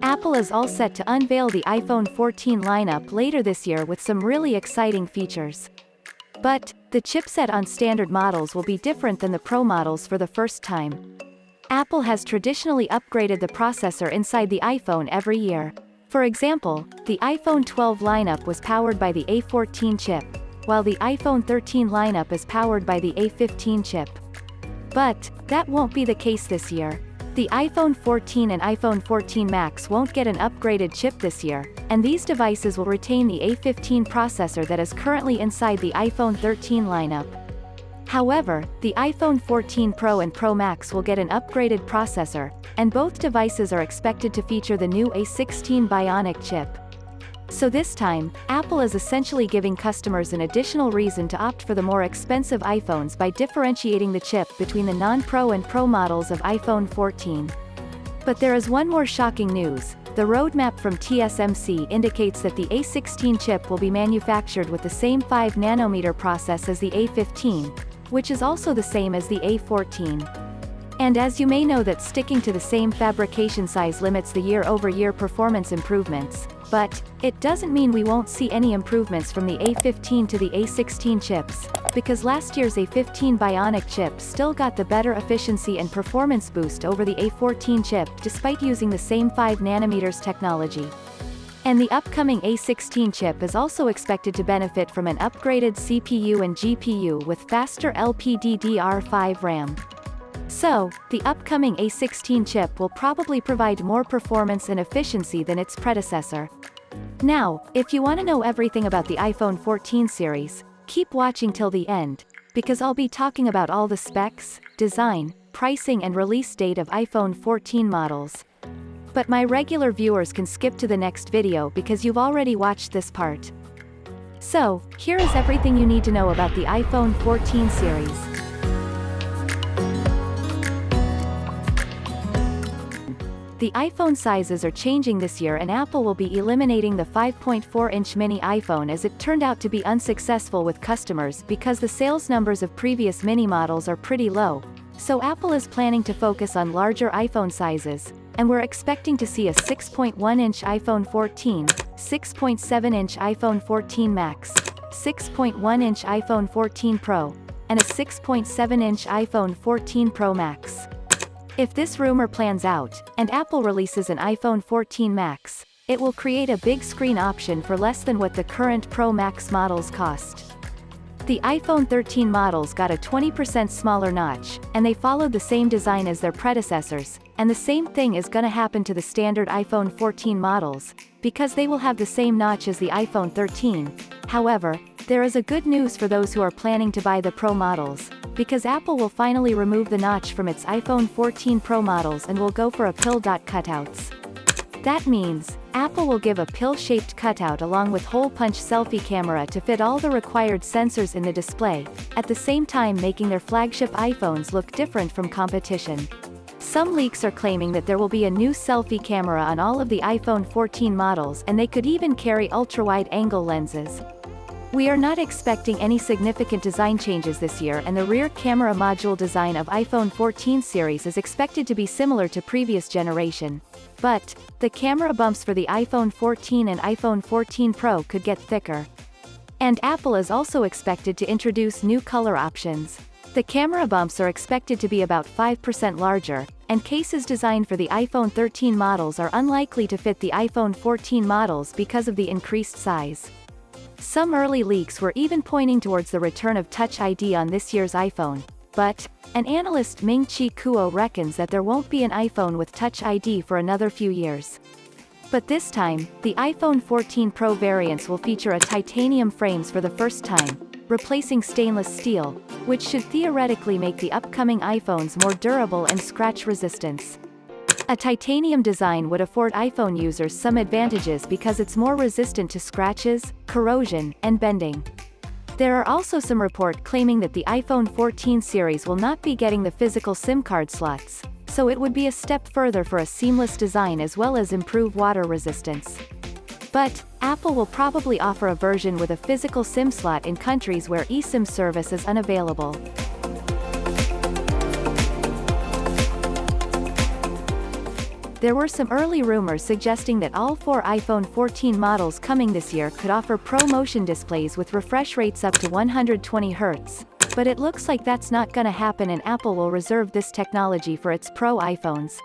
Apple is all set to unveil the iPhone 14 lineup later this year with some really exciting features. But, the chipset on standard models will be different than the Pro models for the first time. Apple has traditionally upgraded the processor inside the iPhone every year. For example, the iPhone 12 lineup was powered by the A14 chip, while the iPhone 13 lineup is powered by the A15 chip. But, that won't be the case this year. The iPhone 14 and iPhone 14 Max won't get an upgraded chip this year, and these devices will retain the A15 processor that is currently inside the iPhone 13 lineup. However, the iPhone 14 Pro and Pro Max will get an upgraded processor, and both devices are expected to feature the new A16 Bionic chip. So this time, Apple is essentially giving customers an additional reason to opt for the more expensive iPhones by differentiating the chip between the non-Pro and Pro models of iPhone 14. But there is one more shocking news. The roadmap from TSMC indicates that the A16 chip will be manufactured with the same 5nm process as the A15, which is also the same as the A14. And as you may know, that sticking to the same fabrication size limits the year-over-year performance improvements, but it doesn't mean we won't see any improvements from the A15 to the A16 chips, because last year's A15 Bionic chip still got the better efficiency and performance boost over the A14 chip despite using the same 5nm technology. And the upcoming A16 chip is also expected to benefit from an upgraded CPU and GPU with faster LPDDR5 RAM. So, the upcoming A16 chip will probably provide more performance and efficiency than its predecessor. Now, if you want to know everything about the iPhone 14 series, keep watching till the end, because I'll be talking about all the specs, design, pricing and release date of iPhone 14 models. But my regular viewers can skip to the next video because you've already watched this part. So, here is everything you need to know about the iPhone 14 series. The iPhone sizes are changing this year, and Apple will be eliminating the 5.4-inch mini iPhone as it turned out to be unsuccessful with customers because the sales numbers of previous mini models are pretty low. So Apple is planning to focus on larger iPhone sizes, and we're expecting to see a 6.1-inch iPhone 14, 6.7-inch iPhone 14 Max, 6.1-inch iPhone 14 Pro, and a 6.7-inch iPhone 14 Pro Max. If this rumor plans out, and Apple releases an iPhone 14 Max, it will create a big screen option for less than what the current Pro Max models cost. The iPhone 13 models got a 20% smaller notch, and they followed the same design as their predecessors, and the same thing is gonna happen to the standard iPhone 14 models, because they will have the same notch as the iPhone 13. However, there is a good news for those who are planning to buy the Pro models, because Apple will finally remove the notch from its iPhone 14 Pro models and will go for a pill-dot cutouts. That means, Apple will give a pill-shaped cutout along with hole-punch selfie camera to fit all the required sensors in the display, at the same time making their flagship iPhones look different from competition. Some leaks are claiming that there will be a new selfie camera on all of the iPhone 14 models, and they could even carry ultra-wide-angle lenses. We are not expecting any significant design changes this year, and the rear camera module design of iPhone 14 series is expected to be similar to previous generation. But, the camera bumps for the iPhone 14 and iPhone 14 Pro could get thicker. And Apple is also expected to introduce new color options. The camera bumps are expected to be about 5% larger, and cases designed for the iPhone 13 models are unlikely to fit the iPhone 14 models because of the increased size. Some early leaks were even pointing towards the return of Touch ID on this year's iPhone, but an analyst Ming-Chi Kuo reckons that there won't be an iPhone with Touch ID for another few years. But this time, the iPhone 14 Pro variants will feature a titanium frames for the first time, replacing stainless steel, which should theoretically make the upcoming iPhones more durable and scratch resistance. A titanium design would afford iPhone users some advantages because it's more resistant to scratches, corrosion, and bending. There are also some reports claiming that the iPhone 14 series will not be getting the physical SIM card slots, so it would be a step further for a seamless design as well as improve water resistance. But, Apple will probably offer a version with a physical SIM slot in countries where eSIM service is unavailable. there were some early rumors suggesting that all 4 iPhone 14 models coming this year could offer Pro Motion displays with refresh rates up to 120 Hz. But it looks like that's not gonna happen, and Apple will reserve this technology for its Pro iPhones.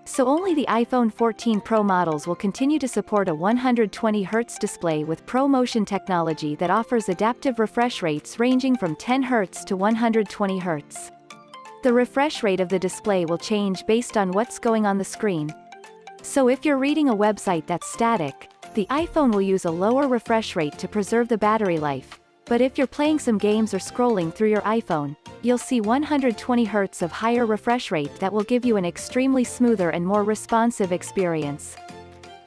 So only the iPhone 14 Pro models will continue to support a 120 Hz display with Pro Motion technology that offers adaptive refresh rates ranging from 10 Hz to 120 Hz. The refresh rate of the display will change based on what's going on the screen. So if you're reading a website that's static, the iPhone will use a lower refresh rate to preserve the battery life. But if you're playing some games or scrolling through your iPhone, you'll see 120 Hz of higher refresh rate that will give you an extremely smoother and more responsive experience.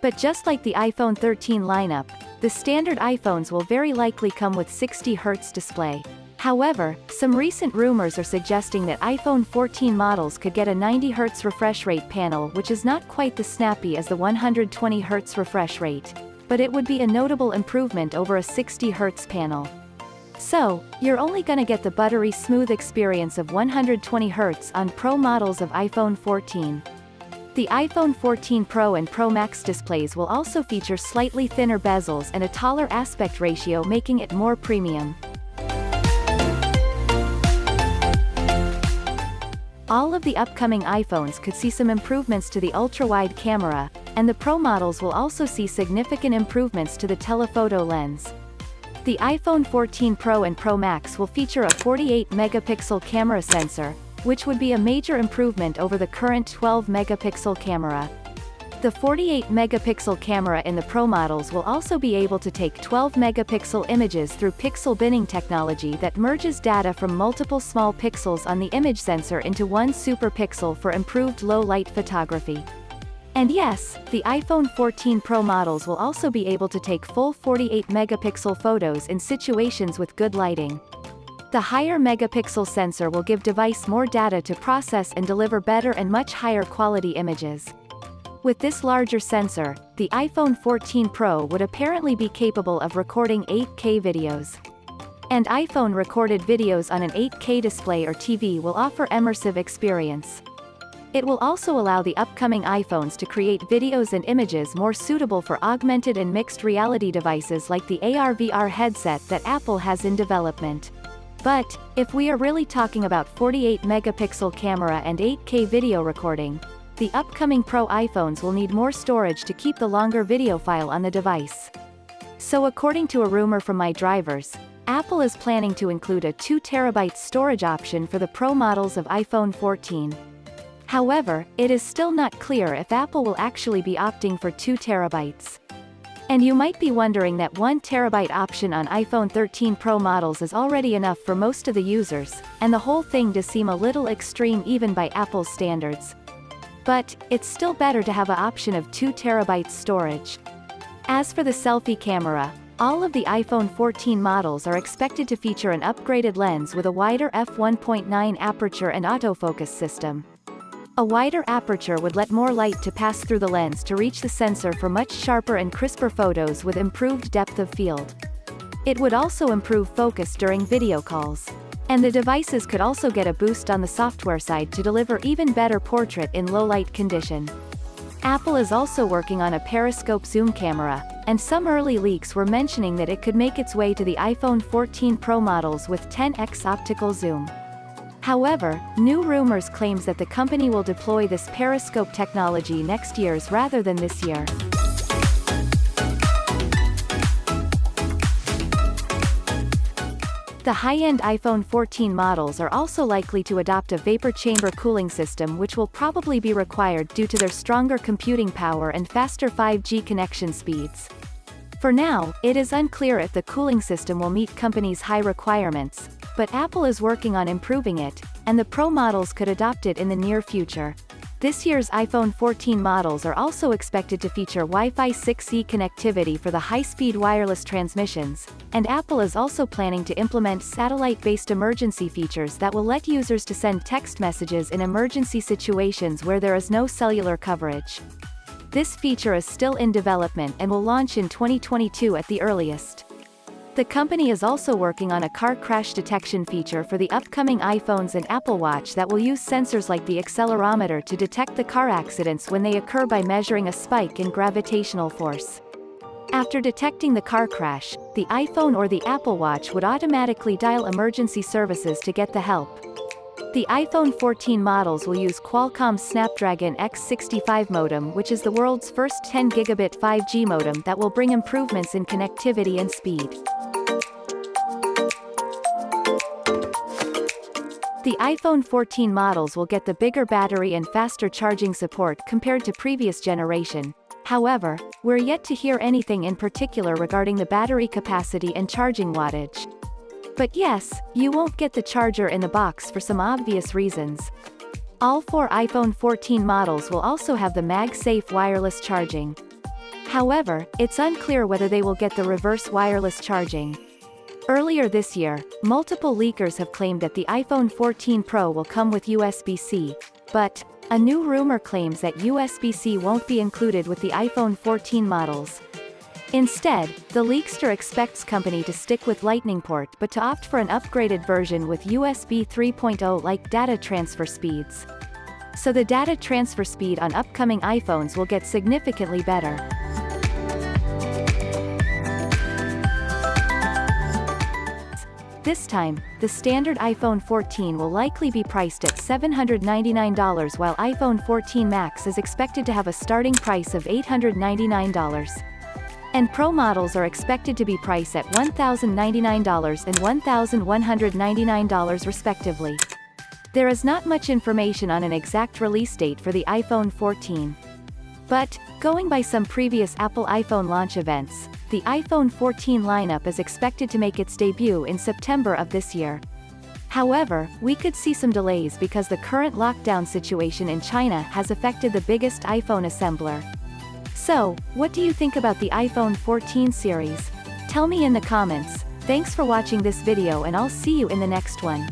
But just like the iPhone 13 lineup, the standard iPhones will very likely come with 60 Hz display. However, some recent rumors are suggesting that iPhone 14 models could get a 90 Hz refresh rate panel, which is not quite as snappy as the 120 Hz refresh rate, but it would be a notable improvement over a 60 Hz panel. So, you're only gonna get the buttery smooth experience of 120 Hz on Pro models of iPhone 14. The iPhone 14 Pro and Pro Max displays will also feature slightly thinner bezels and a taller aspect ratio, making it more premium. All of the upcoming iPhones could see some improvements to the ultra-wide camera, and the Pro models will also see significant improvements to the telephoto lens. The iPhone 14 Pro and Pro Max will feature a 48-megapixel camera sensor, which would be a major improvement over the current 12-megapixel camera. The 48-megapixel camera in the Pro models will also be able to take 12-megapixel images through pixel binning technology that merges data from multiple small pixels on the image sensor into one super pixel for improved low-light photography. And yes, the iPhone 14 Pro models will also be able to take full 48-megapixel photos in situations with good lighting. The higher megapixel sensor will give device more data to process and deliver better and much higher quality images. With this larger sensor, the iPhone 14 Pro would apparently be capable of recording 8K videos. And iPhone recorded videos on an 8K display or TV will offer immersive experience. It will also allow the upcoming iPhones to create videos and images more suitable for augmented and mixed reality devices like the AR/VR headset that Apple has in development. But, if we are really talking about 48-megapixel camera and 8K video recording, the upcoming Pro iPhones will need more storage to keep the longer video file on the device. So according to a rumor from my drivers, Apple is planning to include a 2TB storage option for the Pro models of iPhone 14. However, it is still not clear if Apple will actually be opting for 2 TB. And you might be wondering that 1 TB option on iPhone 13 Pro models is already enough for most of the users, and the whole thing does seem a little extreme even by Apple's standards. But, it's still better to have an option of 2 TB storage. As for the selfie camera, all of the iPhone 14 models are expected to feature an upgraded lens with a wider f1.9 aperture and autofocus system. A wider aperture would let more light to pass through the lens to reach the sensor for much sharper and crisper photos with improved depth of field. It would also improve focus during video calls. And the devices could also get a boost on the software side to deliver even better portrait in low-light condition. Apple is also working on a periscope zoom camera, and some early leaks were mentioning that it could make its way to the iPhone 14 Pro models with 10x optical zoom. However, new rumors claims that the company will deploy this periscope technology next year rather than this year. The high-end iPhone 14 models are also likely to adopt a vapor chamber cooling system, which will probably be required due to their stronger computing power and faster 5G connection speeds. For now, it is unclear if the cooling system will meet companies' high requirements, but Apple is working on improving it, and the Pro models could adopt it in the near future. This year's iPhone 14 models are also expected to feature Wi-Fi 6E connectivity for the high-speed wireless transmissions, and Apple is also planning to implement satellite-based emergency features that will let users to send text messages in emergency situations where there is no cellular coverage. This feature is still in development and will launch in 2022 at the earliest. The company is also working on a car crash detection feature for the upcoming iPhones and Apple Watch that will use sensors like the accelerometer to detect the car accidents when they occur by measuring a spike in gravitational force. After detecting the car crash, the iPhone or the Apple Watch would automatically dial emergency services to get the help. The iPhone 14 models will use Qualcomm's Snapdragon X65 modem, which is the world's first 10 gigabit 5G modem that will bring improvements in connectivity and speed. The iPhone 14 models will get the bigger battery and faster charging support compared to previous generation. However, we're yet to hear anything in particular regarding the battery capacity and charging wattage. But yes, you won't get the charger in the box for some obvious reasons. All 4 iPhone 14 models will also have the MagSafe wireless charging. However, it's unclear whether they will get the reverse wireless charging. Earlier this year, multiple leakers have claimed that the iPhone 14 Pro will come with USB-C, but a new rumor claims that USB-C won't be included with the iPhone 14 models. Instead, the leakster expects company to stick with Lightning port but to opt for an upgraded version with USB 3.0-like data transfer speeds. So the data transfer speed on upcoming iPhones will get significantly better. This time, the standard iPhone 14 will likely be priced at $799 while iPhone 14 Max is expected to have a starting price of $899. And Pro models are expected to be priced at $1,099 and $1,199 respectively. There is not much information on an exact release date for the iPhone 14. But, going by some previous Apple iPhone launch events, the iPhone 14 lineup is expected to make its debut in September of this year. However, we could see some delays because the current lockdown situation in China has affected the biggest iPhone assembler. So, what do you think about the iPhone 14 series? Tell me in the comments. Thanks for watching this video and I'll see you in the next one.